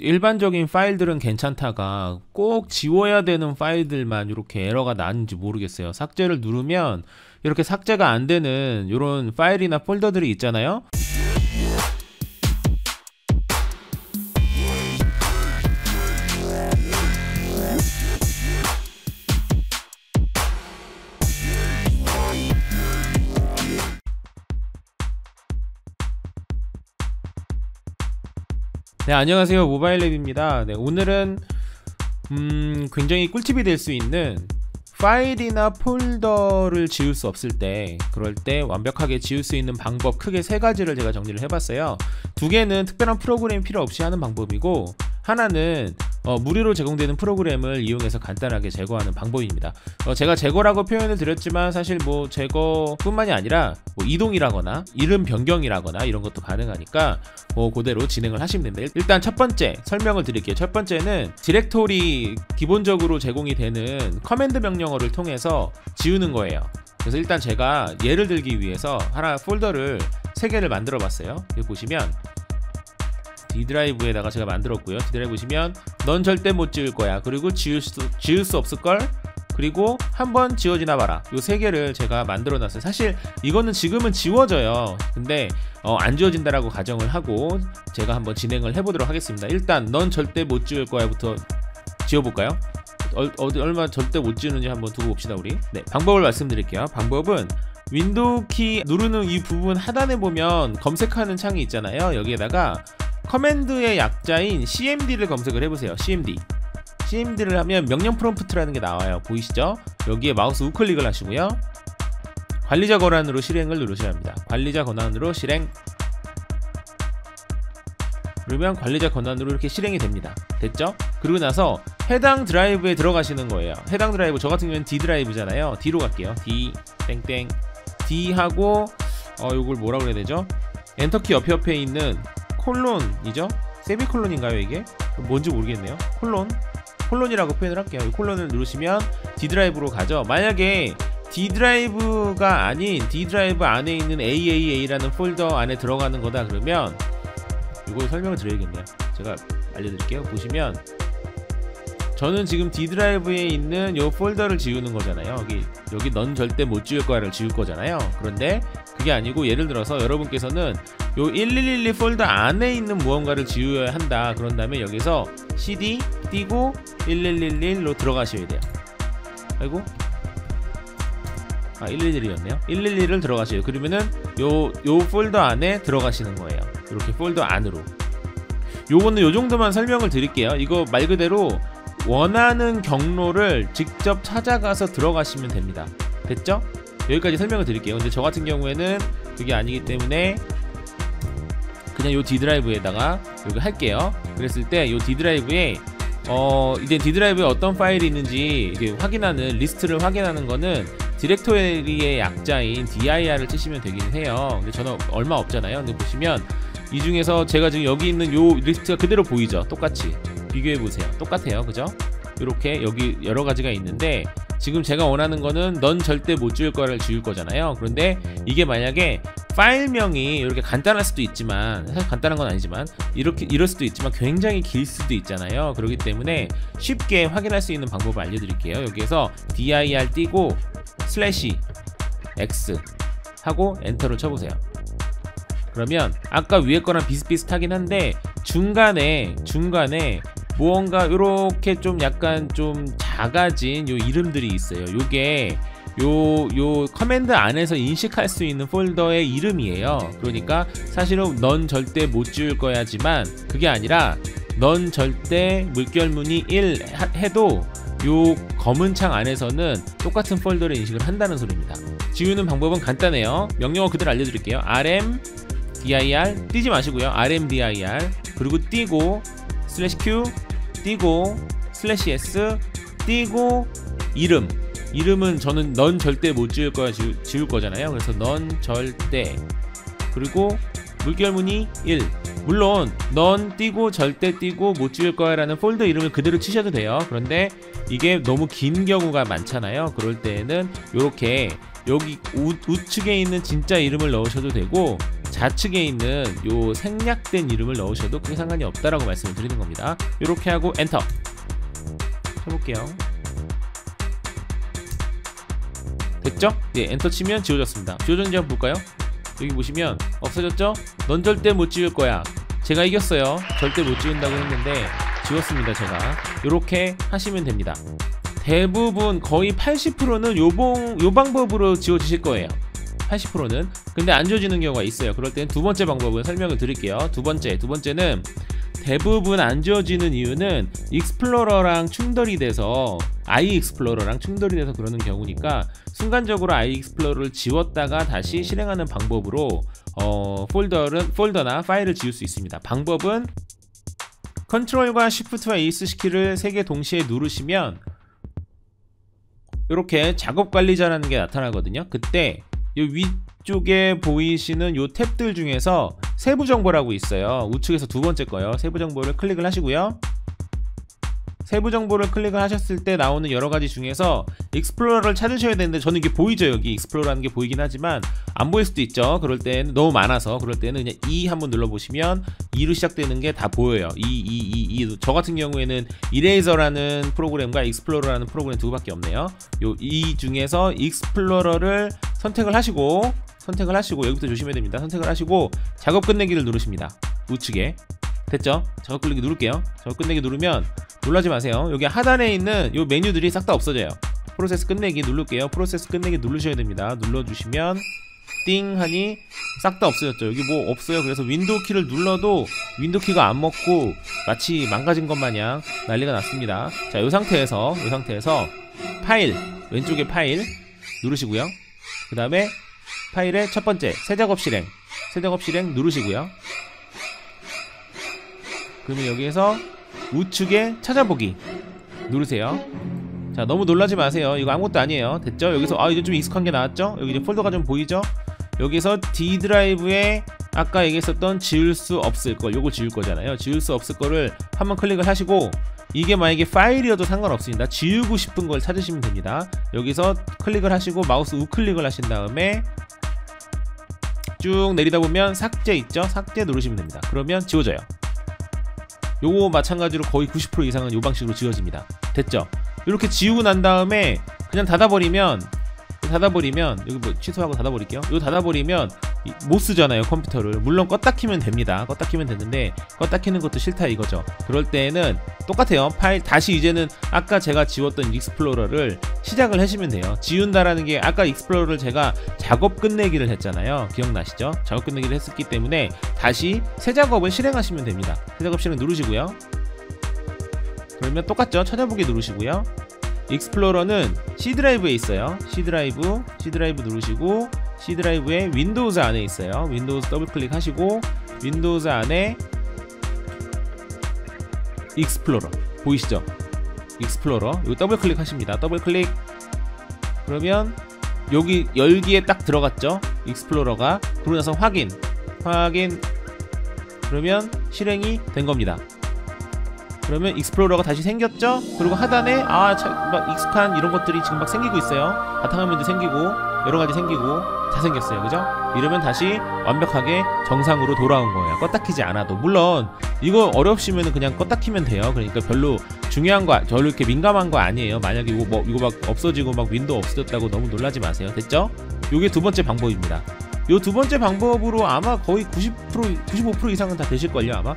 일반적인 파일들은 괜찮다가 꼭 지워야 되는 파일들만 이렇게 에러가 나는지 모르겠어요. 삭제를 누르면 이렇게 삭제가 안 되는 이런 파일이나 폴더들이 있잖아요. 네, 안녕하세요. 모바일랩입니다. 네, 오늘은 굉장히 꿀팁이 될 수 있는 파일이나 폴더를 지울 수 없을 때, 그럴 때 완벽하게 지울 수 있는 방법 크게 세 가지를 제가 정리를 해봤어요. 두 개는 특별한 프로그램이 필요 없이 하는 방법이고, 하나는 무료로 제공되는 프로그램을 이용해서 간단하게 제거하는 방법입니다. 제가 제거라고 표현을 드렸지만 사실 뭐 제거뿐만이 아니라 뭐 이동이라거나 이름 변경이라거나 이런 것도 가능하니까 그대로 진행을 하시면 됩니다. 일단 첫 번째 설명을 드릴게요. 첫 번째는 디렉토리 기본적으로 제공이 되는 커맨드 명령어를 통해서 지우는 거예요. 그래서 일단 제가 예를 들기 위해서 하나 폴더를 3개를 만들어 봤어요. 여기 보시면 D 드라이브에다가 제가 만들었고요. D 드라이브 보시면 넌 절대 못 지울 거야. 그리고 지울 수 없을걸? 그리고 한번 지워지나 봐라. 요 3개를 제가 만들어 놨어요. 사실 이거는 지금은 지워져요. 근데 안 지워진다라고 가정을 하고 제가 한번 진행을 해보도록 하겠습니다. 일단 넌 절대 못 지울 거야 부터 지워볼까요? 얼마 절대 못 지우는지 한번 두고 봅시다 우리. 네, 방법을 말씀드릴게요. 방법은 윈도우 키 누르는 이 부분 하단에 보면 검색하는 창이 있잖아요. 여기에다가 커맨드의 약자인 cmd를 검색을 해보세요. cmd를 하면 명령 프롬프트라는 게 나와요. 보이시죠? 여기에 마우스 우클릭을 하시고요. 관리자 권한으로 실행을 누르셔야 합니다. 관리자 권한으로 실행. 그러면 관리자 권한으로 이렇게 실행이 됩니다. 됐죠? 그리고 나서 해당 드라이브에 들어가시는 거예요. 해당 드라이브, 저 같은 경우는 D 드라이브잖아요. D로 갈게요. D 땡땡 D 하고 요걸 뭐라고 해야 되죠? 엔터키 옆에 있는 콜론이죠? 세미콜론인가요 이게? 뭔지 모르겠네요. 콜론이라고 표현을 할게요. 이 콜론을 누르시면 D 드라이브로 가죠. 만약에 D 드라이브가 아닌 D 드라이브 안에 있는 AAA라는 폴더 안에 들어가는 거다 그러면 이거 설명을 드려야겠네요. 제가 알려드릴게요. 보시면 저는 지금 D 드라이브에 있는 요 폴더를 지우는 거잖아요. 여기 넌 절대 못 지울 거야를 지울 거잖아요. 그런데 그게 아니고 예를 들어서 여러분께서는 요 1112 폴더 안에 있는 무언가를 지워야 한다. 그런 다음에 여기서 cd 띄고 1111로 들어가셔야 돼요. 아이고 111이었네요. 111을 들어가셔요. 그러면은 요 폴더 안에 들어가시는 거예요. 이렇게 폴더 안으로. 요거는 요 정도만 설명을 드릴게요. 이거 말 그대로 원하는 경로를 직접 찾아가서 들어가시면 됩니다. 됐죠? 여기까지 설명을 드릴게요. 근데 저 같은 경우에는 그게 아니기 때문에 그냥 요 D 드라이브에다가 여기 할게요. 그랬을 때 요 D 드라이브에 이제 D 드라이브에 어떤 파일이 있는지 이게 확인하는 리스트를 확인하는 거는 디렉토리의 약자인 dir을 치시면 되긴 해요. 근데 저는 얼마 없잖아요. 근데 보시면 이 중에서 제가 지금 여기 있는 요 리스트가 그대로 보이죠? 똑같이 비교해 보세요. 똑같아요. 그죠? 이렇게 여기 여러 가지가 있는데 지금 제가 원하는 거는 넌 절대 못 지울 거를 지울 거잖아요. 그런데 이게 만약에 파일명이 이렇게 간단할 수도 있지만, 사실 간단한 건 아니지만 이럴 수도 있지만 굉장히 길 수도 있잖아요. 그렇기 때문에 쉽게 확인할 수 있는 방법을 알려드릴게요. 여기에서 dir 띄고 /x 하고 엔터를 쳐보세요. 그러면 아까 위에 거랑 비슷비슷하긴 한데 중간에 무언가 이렇게 좀 약간 좀 작아진 요 이름들이 있어요. 요게 요 커맨드 안에서 인식할 수 있는 폴더의 이름이에요. 그러니까 사실은 넌 절대 못 지울 거야지만 그게 아니라 넌 절대 물결무늬 1 해도 요 검은 창 안에서는 똑같은 폴더를 인식을 한다는 소리입니다. 지우는 방법은 간단해요. 명령어 그대로 알려드릴게요. rm dir 띄지 마시고요. rm dir 그리고 띄고 /q 띄고 /s 띄고 이름은 저는 넌 절대 못 지울 거야 지울 거잖아요. 그래서 넌 절대 그리고 물결무늬 1 물론 넌 띄고 절대 띄고 못 지울 거야 라는 폴더 이름을 그대로 치셔도 돼요. 그런데 이게 너무 긴 경우가 많잖아요. 그럴 때에는 요렇게 여기 우측에 있는 진짜 이름을 넣으셔도 되고 좌측에 있는 요 생략된 이름을 넣으셔도 크게 상관이 없다라고 말씀을 드리는 겁니다. 이렇게 하고 엔터 쳐볼게요. 됐죠? 네, 엔터 치면 지워졌습니다. 지워졌는지 한번 볼까요? 여기 보시면 없어졌죠? 넌 절대 못 지울 거야. 제가 이겼어요. 절대 못 지운다고 했는데 지웠습니다. 제가. 이렇게 하시면 됩니다. 대부분 거의 80%는 요 방법으로 지워지실 거예요. 80%는. 근데 안 지워지는 경우가 있어요. 그럴 때는 두 번째 방법은 설명을 드릴게요. 두 번째는 대부분 안 지워지는 이유는 익스플로러랑 충돌이 돼서 i 익스플로러랑 충돌이 돼서 그러는 경우니까 순간적으로 i 익스플로러를 지웠다가 다시 실행하는 방법으로 폴더나 파일을 지울 수 있습니다. 방법은 컨트롤과 Shift와 ESC 키를 3개 동시에 누르시면 이렇게 작업 관리자라는 게 나타나거든요. 그때 이 위쪽에 보이시는 이 탭들 중에서 세부 정보라고 있어요. 우측에서 두 번째 거요. 세부 정보를 클릭을 하시고요. 세부 정보를 클릭을 하셨을 때 나오는 여러 가지 중에서 익스플로러를 찾으셔야 되는데 저는 이게 보이죠. 여기 익스플로러라는 게 보이긴 하지만 안 보일 수도 있죠. 그럴 때는 너무 많아서 그럴 때는 그냥 E 한번 눌러보시면 E로 시작되는 게 다 보여요. 저 같은 경우에는 이레이저라는 프로그램과 익스플로러라는 프로그램 두 개밖에 없네요. 요 E 중에서 익스플로러를 선택을 하시고 여기부터 조심해야 됩니다. 선택을 하시고 작업 끝내기를 누르십니다. 우측에 됐죠? 작업 끝내기 누를게요. 작업 끝내기 누르면 놀라지 마세요. 여기 하단에 있는 요 메뉴들이 싹 다 없어져요. 프로세스 끝내기 누를게요. 프로세스 끝내기 누르셔야 됩니다. 눌러주시면 띵 하니 싹 다 없어졌죠. 여기 뭐 없어요. 그래서 윈도우 키를 눌러도 윈도우 키가 안 먹고 마치 망가진 것 마냥 난리가 났습니다. 자, 요 상태에서 파일, 왼쪽에 파일 누르시고요. 그 다음에 파일의 첫 번째 새 작업 실행 누르시고요. 그러면 여기에서 우측에 찾아보기 누르세요. 자, 너무 놀라지 마세요. 이거 아무것도 아니에요. 됐죠? 여기서 이제 좀 익숙한 게 나왔죠? 여기 이제 폴더가 좀 보이죠? 여기서 D 드라이브에 아까 얘기했었던 지울 수 없을 걸, 요거 지울 거잖아요. 지울 수 없을 거를 한번 클릭을 하시고 이게 만약에 파일이어도 상관없습니다. 지우고 싶은 걸 찾으시면 됩니다. 여기서 클릭을 하시고 마우스 우클릭을 하신 다음에 쭉 내리다 보면 삭제 있죠? 삭제 누르시면 됩니다. 그러면 지워져요. 요거 마찬가지로 거의 90% 이상은 요 방식으로 지워집니다. 됐죠? 이렇게 지우고 난 다음에 그냥 닫아버리면 여기 뭐 취소하고 닫아버릴게요. 이거 닫아버리면 못 쓰잖아요, 컴퓨터를. 물론 껐다 키면 됩니다. 껐다 키면 되는데 껐다 키는 것도 싫다 이거죠. 그럴 때는 똑같아요. 파일 다시 이제는 아까 제가 지웠던 익스플로러를 시작을 하시면 돼요. 지운다라는 게 아까 익스플로러를 제가 작업 끝내기를 했잖아요. 기억나시죠? 작업 끝내기를 했었기 때문에 다시 새 작업을 실행하시면 됩니다. 새 작업 실행 누르시고요. 그러면 똑같죠? 찾아보기 누르시고요. 익스플로러는 C 드라이브에 있어요. C 드라이브 누르시고 C 드라이브에 윈도우즈 안에 있어요. 윈도우즈 더블 클릭하시고 윈도우즈 안에 익스플로러 보이시죠? 익스플로러 이거 더블 클릭하십니다. 더블 클릭 그러면 여기 열기에 딱 들어갔죠? 익스플로러가. 그러고 나서 확인 그러면 실행이 된 겁니다. 그러면 익스플로러가 다시 생겼죠? 그리고 하단에 막 익숙한 이런 것들이 지금 막 생기고 있어요. 바탕화면도 생기고 여러가지 생기고 다 생겼어요. 그죠? 이러면 다시 완벽하게 정상으로 돌아온 거예요. 껐다 키지 않아도. 물론 이거 어렵시면 그냥 껐다 키면 돼요. 그러니까 별로 중요한 거, 별로 이렇게 민감한 거 아니에요. 만약에 이거 막 없어지고 막 윈도우 없어졌다고 너무 놀라지 마세요. 됐죠? 요게 두 번째 방법입니다. 요 두 번째 방법으로 아마 거의 90%, 95% 이상은 다 되실걸요 아마?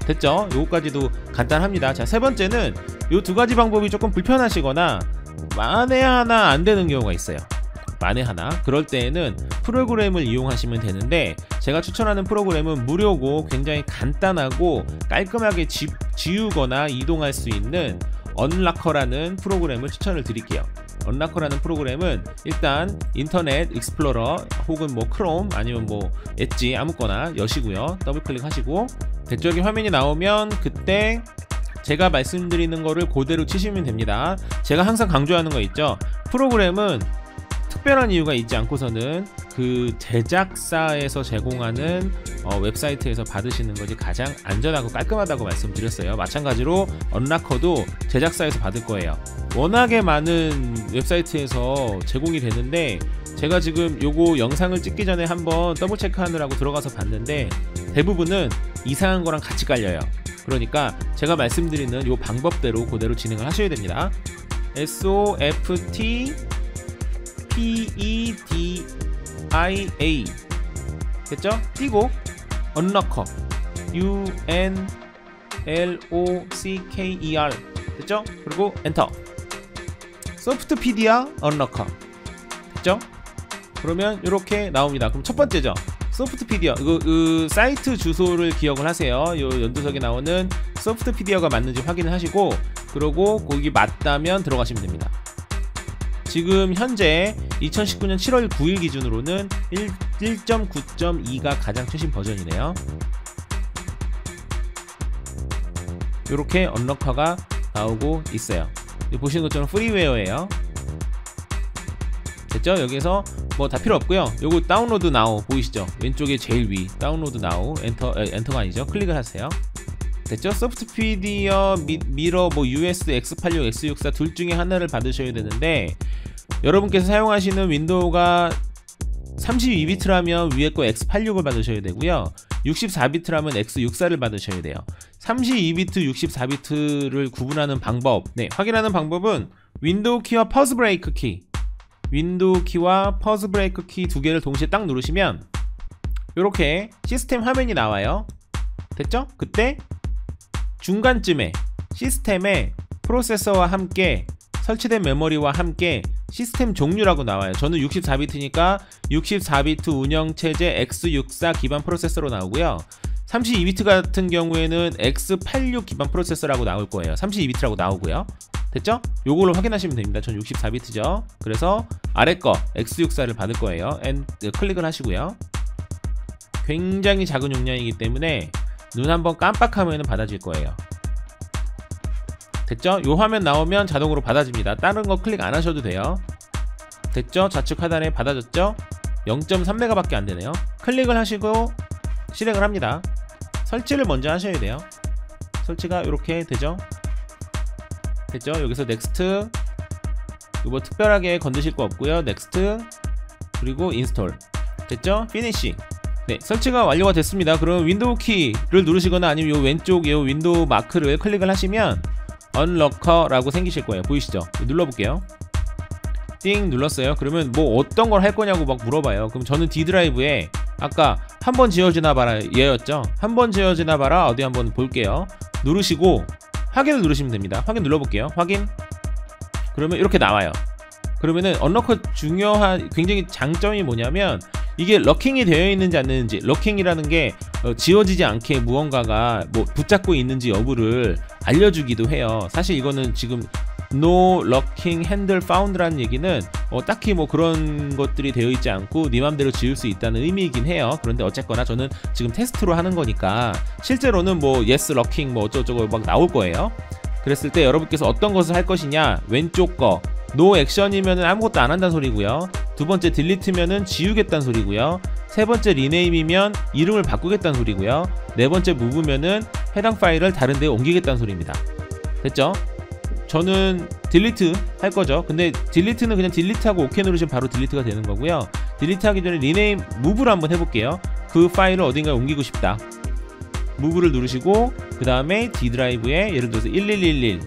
됐죠? 요거까지도 간단합니다. 자, 세 번째는 요 두 가지 방법이 조금 불편하시거나 만에 하나 안 되는 경우가 있어요. 만에 하나. 그럴 때에는 프로그램을 이용하시면 되는데 제가 추천하는 프로그램은 무료고 굉장히 간단하고 깔끔하게 지우거나 이동할 수 있는 언라커라는 프로그램을 추천을 드릴게요. 언라커라는 프로그램은 일단 인터넷 익스플로러 혹은 뭐 크롬 아니면 뭐 엣지 아무거나 여시고요. 더블 클릭하시고 대적인 화면이 나오면 그때 제가 말씀드리는 거를 그대로 치시면 됩니다. 제가 항상 강조하는 거 있죠. 프로그램은 특별한 이유가 있지 않고서는 그 제작사에서 제공하는 웹사이트에서 받으시는 것이 가장 안전하고 깔끔하다고 말씀드렸어요. 마찬가지로 언락커도 제작사에서 받을 거예요. 워낙에 많은 웹사이트에서 제공이 되는데 제가 지금 요거 영상을 찍기 전에 한번 더블 체크하느라고 들어가서 봤는데 대부분은 이상한 거랑 같이 깔려요. 그러니까 제가 말씀드리는 요 방법대로 그대로 진행을 하셔야 됩니다. SOFTPEDIA 됐죠? 띄고 언러커 UNLOCKER 됐죠? 그리고 엔터. 소프트피디아 언러커 됐죠? 그러면 이렇게 나옵니다. 그럼 첫 번째죠. 소프트피디어 그 사이트 주소를 기억을 하세요. 요 연두석에 나오는 소프트피디어가 맞는지 확인을 하시고 그러고 거기 맞다면 들어가시면 됩니다. 지금 현재 2019년 7월 9일 기준으로는 1.9.2가 가장 최신 버전이네요. 이렇게 언럭커가 나오고 있어요. 보시는 것처럼 프리웨어예요. 됐죠? 여기서 뭐 다 필요 없고요. 요거 다운로드 나우 보이시죠? 왼쪽에 제일 위 다운로드 나우 엔터가 아니죠? 클릭을 하세요. 됐죠? 소프트피디어 미러 뭐 US X86 X64 둘 중에 하나를 받으셔야 되는데 여러분께서 사용하시는 윈도우가 32비트라면 위에 거 X86을 받으셔야 되고요. 64비트라면 X64를 받으셔야 돼요. 32비트, 64비트를 구분하는 방법, 확인하는 방법은 윈도우 키와 퍼즈 브레이크 키, 윈도우 키와 퍼즈 브레이크 키 두 개를 동시에 딱 누르시면 이렇게 시스템 화면이 나와요. 됐죠? 그때 중간쯤에 시스템에 프로세서와 함께 설치된 메모리와 함께 시스템 종류라고 나와요. 저는 64비트니까 64비트 운영체제 X64 기반 프로세서로 나오고요. 32비트 같은 경우에는 X86 기반 프로세서라고 나올 거예요. 32비트라고 나오고요. 됐죠? 요걸로 확인하시면 됩니다. 전 64비트죠. 그래서 아래 거 X64를 받을 거예요. 클릭을 하시고요. 굉장히 작은 용량이기 때문에 눈 한번 깜빡하면 받아질 거예요. 됐죠? 요 화면 나오면 자동으로 받아집니다. 다른 거 클릭 안 하셔도 돼요. 됐죠? 좌측 하단에 받아졌죠? 0.3메가 밖에 안 되네요. 클릭을 하시고 실행을 합니다. 설치를 먼저 하셔야 돼요. 설치가 이렇게 되죠? 됐죠? 여기서 넥스트, 이거 특별하게 건드실 거 없고요. 넥스트, 그리고 인스톨. 됐죠? 피니시. 네, 설치가 완료가 됐습니다. 그럼 윈도우 키를 누르시거나 아니면 요 왼쪽 요 윈도우 마크를 클릭을 하시면 언럭커라고 생기실 거예요. 보이시죠? 눌러볼게요. 띵 눌렀어요. 그러면 뭐 어떤 걸 할 거냐고 막 물어봐요. 그럼 저는 D 드라이브에 아까 한번 지워지나 봐라 얘였죠. 한번 지워지나 봐라 어디 한번 볼게요. 누르시고 확인을 누르시면 됩니다. 확인 눌러볼게요. 확인. 그러면 이렇게 나와요. 그러면은 언럭커 중요한 굉장히 장점이 뭐냐면 이게 러킹이 되어 있는지 안 되는지, 러킹이라는 게 지워지지 않게 무언가가 뭐 붙잡고 있는지 여부를 알려주기도 해요. 사실 이거는 지금 No Locking Handle Found라는 얘기는 딱히 뭐 그런 것들이 되어 있지 않고 네 맘대로 지울 수 있다는 의미이긴 해요. 그런데 어쨌거나 저는 지금 테스트로 하는 거니까 실제로는 뭐 Yes Locking 뭐 어쩌고저쩌고 막 나올 거예요. 그랬을 때 여러분께서 어떤 것을 할 것이냐, 왼쪽 거 노 액션이면은 아무것도 안 한다는 소리고요. 두 번째 딜리트면은 지우겠다는 소리고요. 세 번째 리네임이면 이름을 바꾸겠다는 소리고요. 네 번째 무브면은 해당 파일을 다른 데에 옮기겠다는 소리입니다. 됐죠? 저는 딜리트 할 거죠. 근데 딜리트는 그냥 딜리트하고 OK 누르시면 바로 딜리트가 되는 거고요. 딜리트 하기 전에 리네임 무브를 한번 해볼게요. 그 파일을 어딘가에 옮기고 싶다. 무브를 누르시고 그 다음에 D 드라이브에 예를 들어서 1111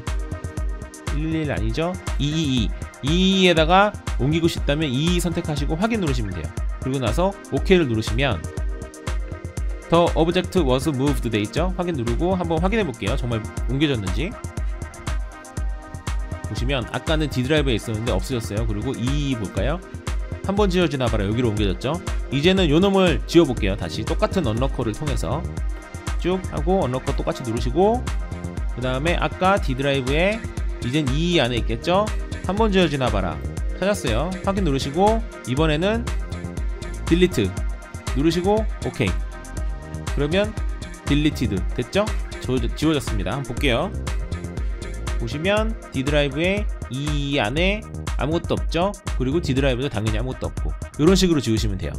아니죠? 222에다가 옮기고 싶다면 22 선택하시고 확인 누르시면 돼요. 그리고 나서 OK를 누르시면 The object was moved 돼 있죠? 확인 누르고 한번 확인해 볼게요. 정말 옮겨졌는지. 보시면 아까는 D 드라이브에 있었는데 없어졌어요. 그리고 22 볼까요? 한번 지워지나 봐라. 여기로 옮겨졌죠? 이제는 요 놈을 지워 볼게요. 다시 똑같은 언럭커를 통해서 쭉 하고 언럭커 똑같이 누르시고 그 다음에 아까 D 드라이브에 이젠 22 안에 있겠죠? 한번 지워지나 봐라. 찾았어요. 확인 누르시고 이번에는 딜리트 누르시고 OK. 그러면 딜리티드 됐죠? 지워졌습니다. 한번 볼게요. 보시면 D 드라이브에 22 안에 아무것도 없죠. 그리고 D 드라이브도 당연히 아무것도 없고, 이런 식으로 지우시면 돼요.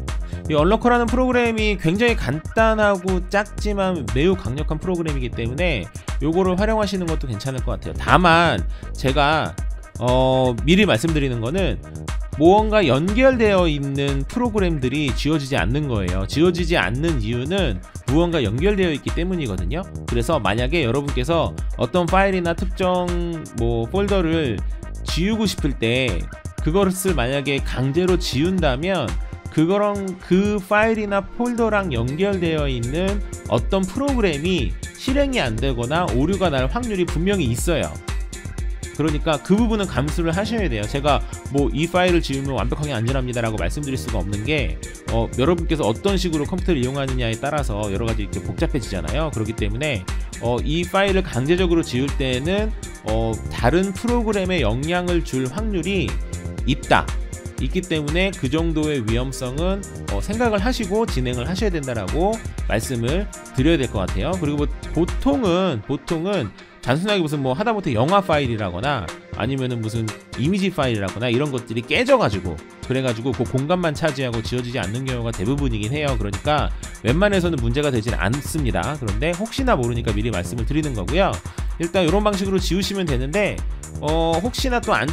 이 언로커라는 프로그램이 굉장히 간단하고 작지만 매우 강력한 프로그램이기 때문에 요거를 활용하시는 것도 괜찮을 것 같아요. 다만 제가 미리 말씀드리는 거는 무언가 연결되어 있는 프로그램들이 지워지지 않는 거예요. 지워지지 않는 이유는 무언가 연결되어 있기 때문이거든요. 그래서 만약에 여러분께서 어떤 파일이나 특정 폴더를 지우고 싶을 때 그것을 만약에 강제로 지운다면 그거랑 그 파일이나 폴더랑 연결되어 있는 어떤 프로그램이 실행이 안 되거나 오류가 날 확률이 분명히 있어요. 그러니까 그 부분은 감수를 하셔야 돼요. 제가 이 파일을 지우면 완벽하게 안전합니다 라고 말씀드릴 수가 없는 게 여러분께서 어떤 식으로 컴퓨터를 이용하느냐에 따라서 여러가지 이렇게 복잡해지잖아요. 그렇기 때문에 이 파일을 강제적으로 지울 때는 다른 프로그램에 영향을 줄 확률이 있기 때문에 그 정도의 위험성은 생각을 하시고 진행을 하셔야 된다라고 말씀을 드려야 될 것 같아요. 그리고 보통은 단순하게 무슨 하다못해 영화 파일이라거나 아니면은 무슨 이미지 파일이라거나 이런 것들이 깨져가지고 그래가지고 그 공간만 차지하고 지워지지 않는 경우가 대부분이긴 해요. 그러니까 웬만해서는 문제가 되진 않습니다. 그런데 혹시나 모르니까 미리 말씀을 드리는 거고요. 일단 이런 방식으로 지우시면 되는데 혹시나 또 안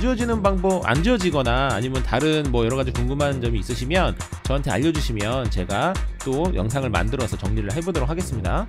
지워지거나 아니면 다른 여러가지 궁금한 점이 있으시면 저한테 알려주시면 제가 또 영상을 만들어서 정리를 해보도록 하겠습니다.